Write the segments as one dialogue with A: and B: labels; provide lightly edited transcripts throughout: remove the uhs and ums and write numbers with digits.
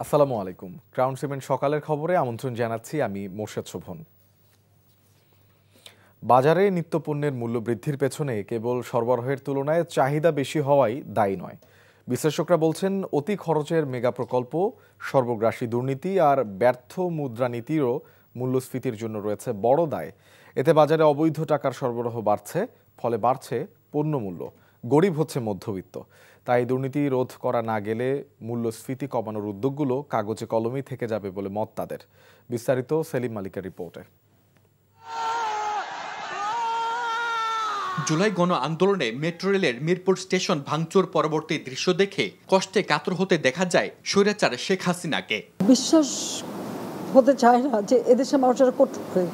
A: আসসালামু আলাইকুম। Crown cement সকালের খবরে আমন্ত্রণ জানাচ্ছি আমি মোর্শেদ শোভন। বাজারে নিত্যপণ্যের মূল্য বৃদ্ধির পেছনে কেবল সরবরাহের তুলনায় চাহিদা বেশি হওয়াই দায়ী নয়। বিশ্লেষকরা বলছেন অতি খরচের মেগা প্রকল্প, সর্বগ্রাসী দুর্নীতি আর ব্যর্থ মুদ্রানীতিরও মূল্যস্ফীতির জন্য রয়েছে বড় দায়। এতে বাজারে অবৈধ টাকার সরবরাহ বাড়ছে, ফলে বাড়ছে পণ্যমূল্য। গরিব হচ্ছে মধ্যবিত্ত। তাই দুর্নীতি রোধ করা না গেলে মূল্যস্ফীতি কমানোর উদ্যোগগুলো কাগজে কলমেই থেকে যাবে বলে মত তাদের। বিস্তারিত সেলিম মালিকের রিপোর্টে।
B: জুলাই গণ আন্দোলনে মেট্রো রেলের মিরপুর স্টেশন ভাঙচুর পরবর্তী দৃশ্য দেখে কষ্টে কাতর হতে দেখা যায় স্বৈরাচার শেখ হাসিনাকে।
C: বিশ্বাস হতে চায় না যে এদেশে মানুষেরা কঠোর হয়ে।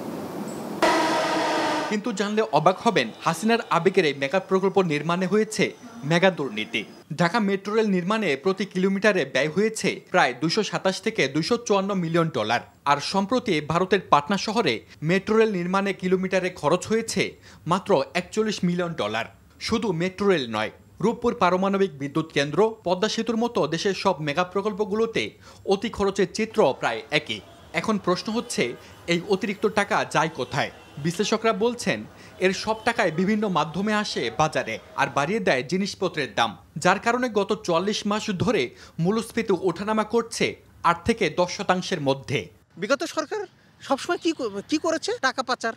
B: কিন্তু জানলে অবাক হবেন, হাসিনার আবেগের এই মেগা প্রকল্প নির্মাণে হয়েছে মেগা দুর্নীতি। ঢাকা মেট্রো রেল নির্মাণে প্রতি কিলোমিটারে ব্যয় হয়েছে প্রায় 227 থেকে 254 মিলিয়ন ডলার। আর সম্প্রতি ভারতের পাটনা শহরে মেট্রো রেল নির্মাণে কিলোমিটারে খরচ হয়েছে মাত্র 41 মিলিয়ন ডলার। শুধু মেট্রো রেল নয়, রূপপুর পারমাণবিক বিদ্যুৎ কেন্দ্র, পদ্মা সেতুর মতো দেশের সব মেগা প্রকল্পগুলোতে অতি খরচের চিত্র প্রায় একই। এখন প্রশ্ন হচ্ছে, এই অতিরিক্ত টাকা যায় কোথায়? বিশ্লেষকরা বলছেন, এর সব টাকায় বিভিন্ন মাধ্যমে আসে বাজারে আর বাড়িয়ে দেয় জিনিসপত্রের দাম, যার কারণে গত 44 মাস ধরে মূল্যস্ফীতি ওঠানামা করছে 8 থেকে 10% মধ্যে।
D: বিগত সরকার সবসময় কি করেছে? টাকা পাচার।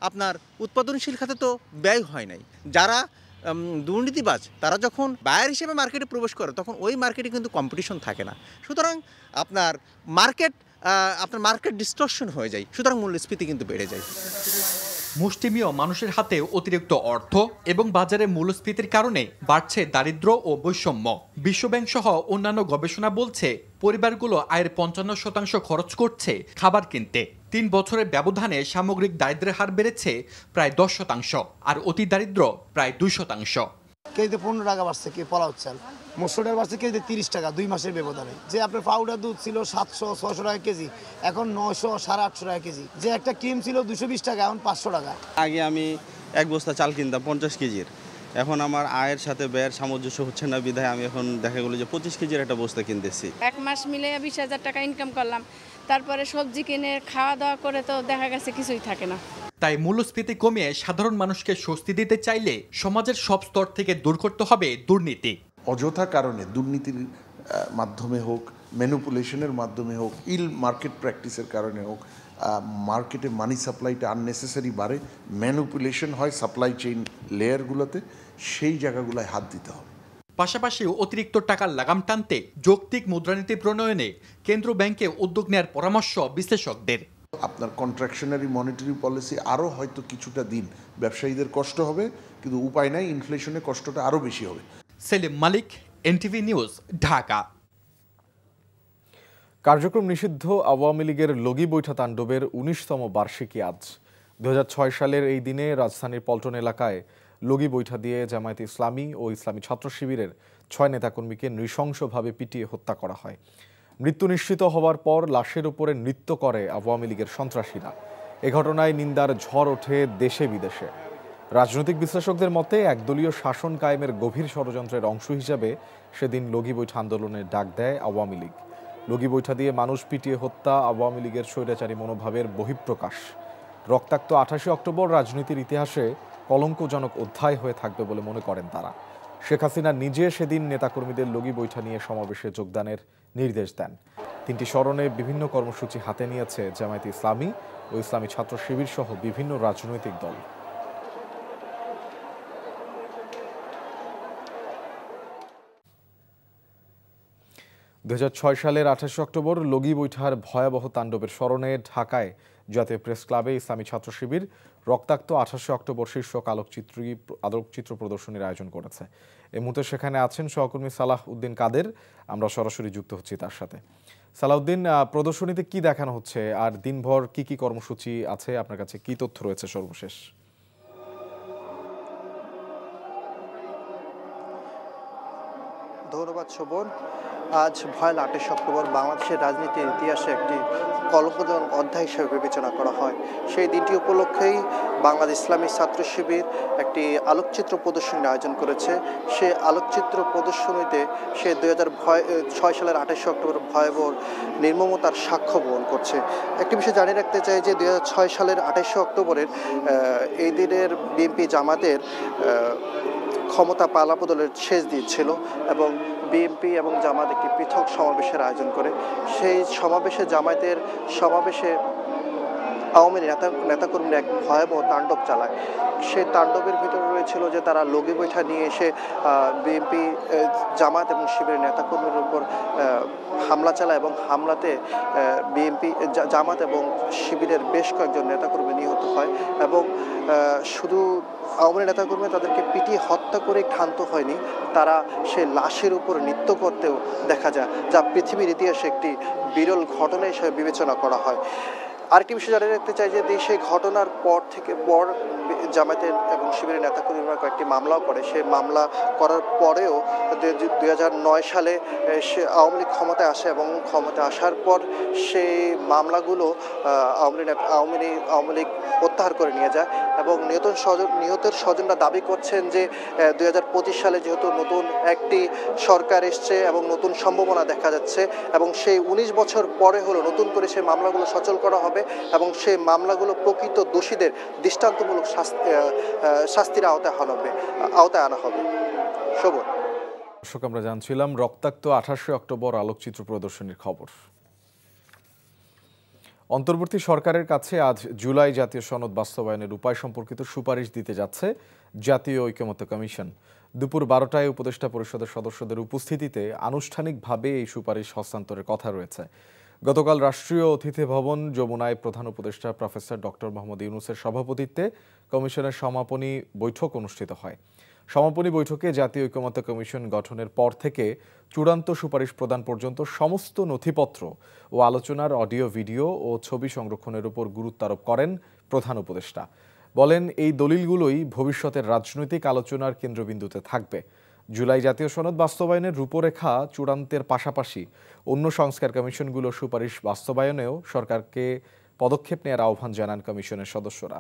D: আপনার উৎপাদনশীল খাতে তো ব্যয় হয় নাই। যারা দুর্নীতিবাজ তারা যখন বায়ার হিসেবে মার্কেটে প্রবেশ করে তখন ওই মার্কেটে কিন্তু কম্পিটিশন থাকে না। সুতরাং আপনার মার্কেট ডিস্টর্শন হয়ে যায়, সুতরাং মূল্যস্ফীতি কিন্তু বেড়ে যায়।
B: মুষ্টিমেয় মানুষের হাতে অতিরিক্ত অর্থ এবং বাজারে মূল্যস্ফীতির কারণে বাড়ছে দারিদ্র্য ও বৈষম্য। বিশ্বব্যাংক সহ অন্যান্য গবেষণা বলছে, পরিবারগুলো আয়ের 55% খরচ করছে খাবার কিনতে। 3 বছরের ব্যবধানে সামগ্রিক দারিদ্র্যের হার বেড়েছে প্রায় 10%, আর অতি দারিদ্র্য প্রায় 2%।
E: কেজিতে 15 টাকা বাড়ছে, কে পোলাও চাল, মসুর ডাল বাড়ছে কেজিতে 30 টাকা 2 মাসের ব্যবধানে। যে আপনার পাউডার দুধ ছিল 700-600 টাকা কেজি, এখন 900-850 টাকা কেজি। যে একটা ক্রিম ছিল 220 টাকা, এখন 500 টাকা।
F: আগে আমি এক বস্তা চাল কিনতাম 50 কেজির, এখন আমার আয়ের সাথে ব্যয়ের সামঞ্জস্য হচ্ছে না, বিধায় আমি এখন দেখা গেলো যে 25 কেজির একটা বস্তা কিনতেছি।
G: এক মাস মিলে 20,000 টাকা ইনকাম করলাম, তারপরে সবজি কিনে খাওয়া দাওয়া করে তো দেখা গেছে কিছুই থাকে না।
B: তাই মূল্যস্ফীতি কমিয়ে সাধারণ মানুষকে স্বস্তি দিতে চাইলে সমাজের সব স্তর থেকে দূর করতে হবে দুর্নীতি।
H: অযথা কারণে দুর্নীতির মাধ্যমে হোক, ম্যানিপুলেশনের মাধ্যমে হোক, মার্কেট প্র্যাকটিসের কারণে হোক, মার্কেটে মানি সাপ্লাইটা আননেসেসারি বাড়ে, ম্যানিপুলেশন হয় সাপ্লাই চেইন লেয়ারগুলোতে, সেই জায়গাগুলোয় হাত দিতে হবে।
B: পাশাপাশি অতিরিক্ত টাকার লাগাম টানতে যৌক্তিক মুদ্রানীতি প্রণয়নে কেন্দ্র ব্যাংকে উদ্যোগ নেওয়ার পরামর্শ বিশ্লেষকদের।
H: আপনার কন্ট্রাকশনারি মনিটারি পলিসি আরও হয়তো কিছুটা দিন ব্যবসায়ীদের কষ্ট হবে, কিন্তু উপায় নাই, ইনফ্লেশনে কষ্টটা আরও বেশি হবে।
B: সেলিম মালিক, এনটিভি নিউজ, ঢাকা।
A: কার্যক্রম নিষিদ্ধ আওয়ামী লীগের লগি বৈঠা তাণ্ডবের 19তম বার্ষিকী আজ। 2006 সালের এই দিনে রাজধানীর পল্টন এলাকায় লগি বৈঠা দিয়ে জামায়াতে ইসলামী ও ইসলামী ছাত্র শিবিরের 6 নেতাকর্মীকে নৃশংসভাবে পিটিয়ে হত্যা করা হয়। মৃত্যু নিশ্চিত হওয়ার পর লাশের উপরে নৃত্য করে আওয়ামী লীগের সন্ত্রাসীরা। এ ঘটনায় নিন্দার ঝড় ওঠে দেশে বিদেশে। রাজনৈতিক বিশ্লেষকদের মতে একদলীয় শাসন কায়েমের গভীর ষড়যন্ত্রের অংশ হিসেবে সেদিন লগি বৈঠা আন্দোলনের ডাক দেয় আওয়ামী লীগ। লগি বৈঠা দিয়ে মানুষ পিটিয়ে হত্যা আওয়ামী লীগের স্বৈরাচারী মনোভাবের বহিঃপ্রকাশ। রক্তাক্ত 28 অক্টোবর রাজনীতির ইতিহাসে কলঙ্কজনক অধ্যায় হয়ে থাকবে বলে মনে করেন তারা। শেখ হাসিনা নিজে সেদিন নেতাকর্মীদের লগি বৈঠা নিয়ে সমাবেশে যোগদানের নির্দেশ দেন। 3টি স্মরণে বিভিন্ন কর্মসূচি হাতে নিয়েছে জামায়াতে ইসলামী ও ইসলামী ছাত্র শিবির সহ বিভিন্ন রাজনৈতিক দল। 2006 সালের 28 অক্টোবর লগি বৈঠার ভয়াবহ তাণ্ডবের স্মরণে ঢাকায় জাতীয় প্রেস ক্লাবে ইসলামী ছাত্র শিবির রক্তাক্ত 28 অক্টোবর শীর্ষক আলোকচিত্র প্রদর্শনীর আয়োজন করেছে। এই মুহূর্তে সেখানে আছেন সহকর্মী সালাহ উদ্দিন কাদের। আমরা সরাসরি যুক্ত হচ্ছি তার সাথে। সালাউদ্দিন, প্রদর্শনীতে কি দেখানো হচ্ছে আর দিনভর কি কি কর্মসূচি আছে, আপনার কাছে কি তথ্য রয়েছে সর্বশেষ?
I: ধন্যবাদ শোভন। আজ ভয়াল 28 অক্টোবর বাংলাদেশের রাজনীতির ইতিহাসে একটি কলঙ্কজনক অধ্যায় হিসেবে বিবেচনা করা হয়। সেই দিনটি উপলক্ষেই বাংলাদেশ ইসলামী ছাত্র শিবির একটি আলোকচিত্র প্রদর্শনীর আয়োজন করেছে। সেই আলোকচিত্র প্রদর্শনীতে সে 2006 সালের 28 অক্টোবর ভয়াবহ নির্মমতার সাক্ষ্য বহন করছে। একটি বিষয় জানিয়ে রাখতে চাই যে 2006 সালের 28 অক্টোবরের এই দিনের বিএনপি জামাতের ক্ষমতা পালাবদলের শেষ দিন ছিল এবং বিএনপি এবং জামাত একটি পৃথক সমাবেশের আয়োজন করে। সেই সমাবেশে জামায়াতের সমাবেশে আওয়ামী নেতাকর্মীরা এক ভয়াবহ তাণ্ডব চালায়। সেই তাণ্ডবের ভিতরে রয়েছিল যে তারা লগি বৈঠা নিয়ে এসে বিএনপি, জামাত এবং শিবিরের নেতাকর্মীর উপর হামলা চালায় এবং হামলাতে বিএনপি, জামাত এবং শিবিরের বেশ কয়েকজন নেতাকর্মী নিহত হয় এবং শুধু আওয়ামী নেতাকর্মী তাদেরকে পিটিয়ে হত্যা করে ক্ষান্ত হয়নি, তারা সে লাশের উপর নৃত্য করতেও দেখা যায়, যা পৃথিবীর ইতিহাসে একটি বিরল ঘটনা হিসেবে বিবেচনা করা হয়। আরেকটি বিষয় জানিয়ে রাখতে চাই যে সেই ঘটনার পর জামায়াতের এবং শিবিরের নেতাকর্মীরা কয়েকটি মামলাও করে। সেই মামলা করার পরেও 2009 সালে সে আওয়ামী লীগ ক্ষমতায় আসে এবং ক্ষমতায় আসার পর সেই মামলাগুলো আওয়ামী লীগ প্রত্যাহার করে নিয়ে যায় এবং নিহতের স্বজনরা দাবি করছেন যে 2025 সালে যেহেতু নতুন একটি সরকার এসছে এবং নতুন সম্ভাবনা দেখা যাচ্ছে এবং সেই 19 বছর পরে হলো নতুন করে সেই মামলাগুলো সচল করা হবে এবং সেই মামলাগুলো প্রকৃত দোষীদের দৃষ্টান্তমূলক শাস্তির আওতায় আনা হবে। শোভন।
A: দর্শক, আমরা জানছিলাম রক্তাক্ত 28 অক্টোবর আলোকচিত্র প্রদর্শনীর খবর। অন্তর্বর্তী সরকারের কাছে আজ জুলাই জাতীয় সনদ বাস্তবায়নের উপায় সম্পর্কিত সুপারিশ দিতে যাচ্ছে জাতীয় ঐকমত্য কমিশন। দুপুর 12টায় উপদেষ্টা পরিষদের সদস্যদের উপস্থিতিতে আনুষ্ঠানিকভাবে এই সুপারিশ হস্তান্তরের কথা রয়েছে। গতকাল রাষ্ট্রীয় অতিথি ভবন যমুনায় প্রধান উপদেষ্টা প্রফেসর ডক্টর মোহাম্মদ ইউনূসের সভাপতিত্বে কমিশনের সমাপনী বৈঠক অনুষ্ঠিত হয়। সমাপনী বৈঠকে জাতীয় ঐকমত্য কমিশন গঠনের পর থেকে চূড়ান্ত সুপারিশ প্রদান পর্যন্ত সমস্ত নথিপত্র ও আলোচনার অডিও, ভিডিও ও ছবি সংরক্ষণের উপর গুরুত্ব আরোপ করেন প্রধান উপদেষ্টা। বলেন, এই দলিলগুলোই ভবিষ্যতের রাজনৈতিক আলোচনার কেন্দ্রবিন্দুতে থাকবে। জুলাই জাতীয় সনদ বাস্তবায়নের রূপরেখা চূড়ান্তের পাশাপাশি অন্য সংস্কার কমিশনগুলোর সুপারিশ বাস্তবায়নেও সরকারকে পদক্ষেপ নেওয়ার আহ্বান জানান কমিশনের সদস্যরা।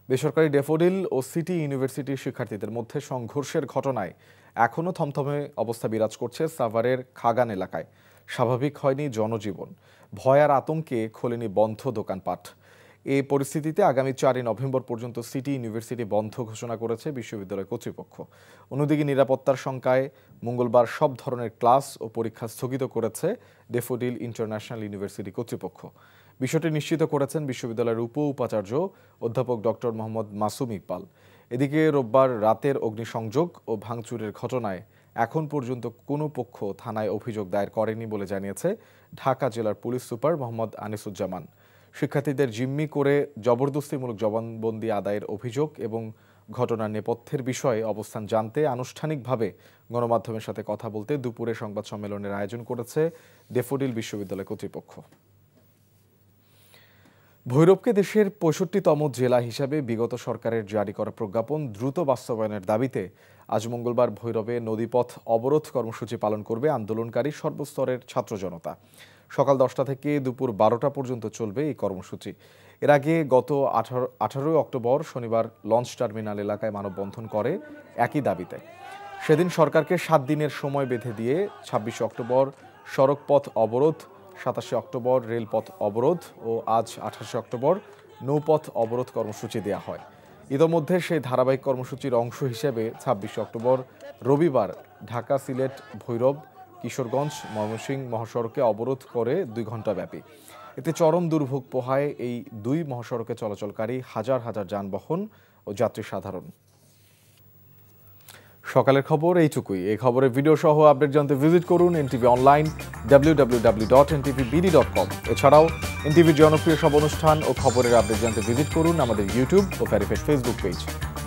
A: বেসরকারি ড্যাফোডিল ও সিটি ইউনিভার্সিটির শিক্ষার্থীদের মধ্যে সংঘর্ষের ঘটনায় এখনও থমথমে অবস্থা বিরাজ করছে সাভারের খাগান এলাকায়। স্বাভাবিক হয়নি জনজীবন, ভয় আর আতঙ্কে খোলেনি বন্ধ দোকানপাট। এই পরিস্থিতিতে আগামী 4 নভেম্বর পর্যন্ত সিটি ইউনিভার্সিটি বন্ধ ঘোষণা করেছে বিশ্ববিদ্যালয় কর্তৃপক্ষ। অন্যদিকে নিরাপত্তার শঙ্কায় মঙ্গলবার সব ধরনের ক্লাস ও পরীক্ষা স্থগিত করেছে ড্যাফোডিল ইন্টারন্যাশনাল ইউনিভার্সিটি কর্তৃপক্ষ। বিষয়টি নিশ্চিত করেছেন বিশ্ববিদ্যালয়ের উপাচার্য অধ্যাপক ডক্টর মোহাম্মদ মাসুম ইকবাল। এদিকে রোববার রাতের অগ্নিসংযোগ ও ভাঙচুরের ঘটনায় এখন পর্যন্ত কোনো পক্ষ থানায় অভিযোগ দায়ের করেনি বলে জানিয়েছে ঢাকা জেলার পুলিশ সুপার মোহাম্মদ আনিসুজ্জামান। শিক্ষার্থীদের জিম্মি করে জবরদস্তিমূলক জবানবন্দি আদায়ের অভিযোগ এবং ঘটনার নেপথ্যের বিষয়ে অবস্থান জানতে আনুষ্ঠানিকভাবে গণমাধ্যমের সাথে কথা বলতে দুপুরে সংবাদ সম্মেলনের আয়োজন করেছে ড্যাফোডিল বিশ্ববিদ্যালয় কর্তৃপক্ষ। ভৈরবকে দেশের 65তম জেলা হিসাবে বিগত সরকারের জারি করা প্রজ্ঞাপন দ্রুত বাস্তবায়নের দাবিতে আজ মঙ্গলবার ভৈরবে নদীপথ অবরোধ কর্মসূচি পালন করবে আন্দোলনকারী সর্বস্তরের ছাত্র জনতা। সকাল 10টা থেকে দুপুর 12টা পর্যন্ত চলবে এই কর্মসূচি। এর আগে গত 18 অক্টোবর শনিবার লঞ্চ টার্মিনাল এলাকায় মানববন্ধন করে একই দাবিতে। সেদিন সরকারকে 7 দিনের সময় বেঁধে দিয়ে 26 অক্টোবর সড়কপথ অবরোধ, 27 অক্টোবর রেলপথ অবরোধ ও আজ 28 অক্টোবর নৌপথ অবরোধ কর্মসূচি দেওয়া হয়। ইতোমধ্যে সেই ধারাবাহিক কর্মসূচির অংশ হিসেবে 26 অক্টোবর রবিবার ঢাকা, সিলেট, ভৈরব, কিশোরগঞ্জ, ময়মনসিংহ মহাসড়কে অবরোধ করে 2 ঘণ্টা ব্যাপী। এতে চরম দুর্ভোগ পোহায় এই 2 মহাসড়কে চলাচলকারী হাজার হাজার যানবাহন ও যাত্রী সাধারণ। সকালের খবর এইটুকুই। এই খবরের ভিডিও সহ আপডেট জানতে ভিজিট করুন এনটিভি অনলাইন www.ntvbd.com। এছাড়াও এনটিভির জনপ্রিয় সব অনুষ্ঠান ও খবরের আপডেট জানতে ভিজিট করুন আমাদের ইউটিউব ও ভেরিফাইড ফেসবুক পেজ।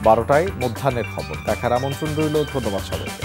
A: 12টায় মধ্যাহ্নের খবর দেখার আমন্ত্রণ রইল। ধন্যবাদ সবাইকে।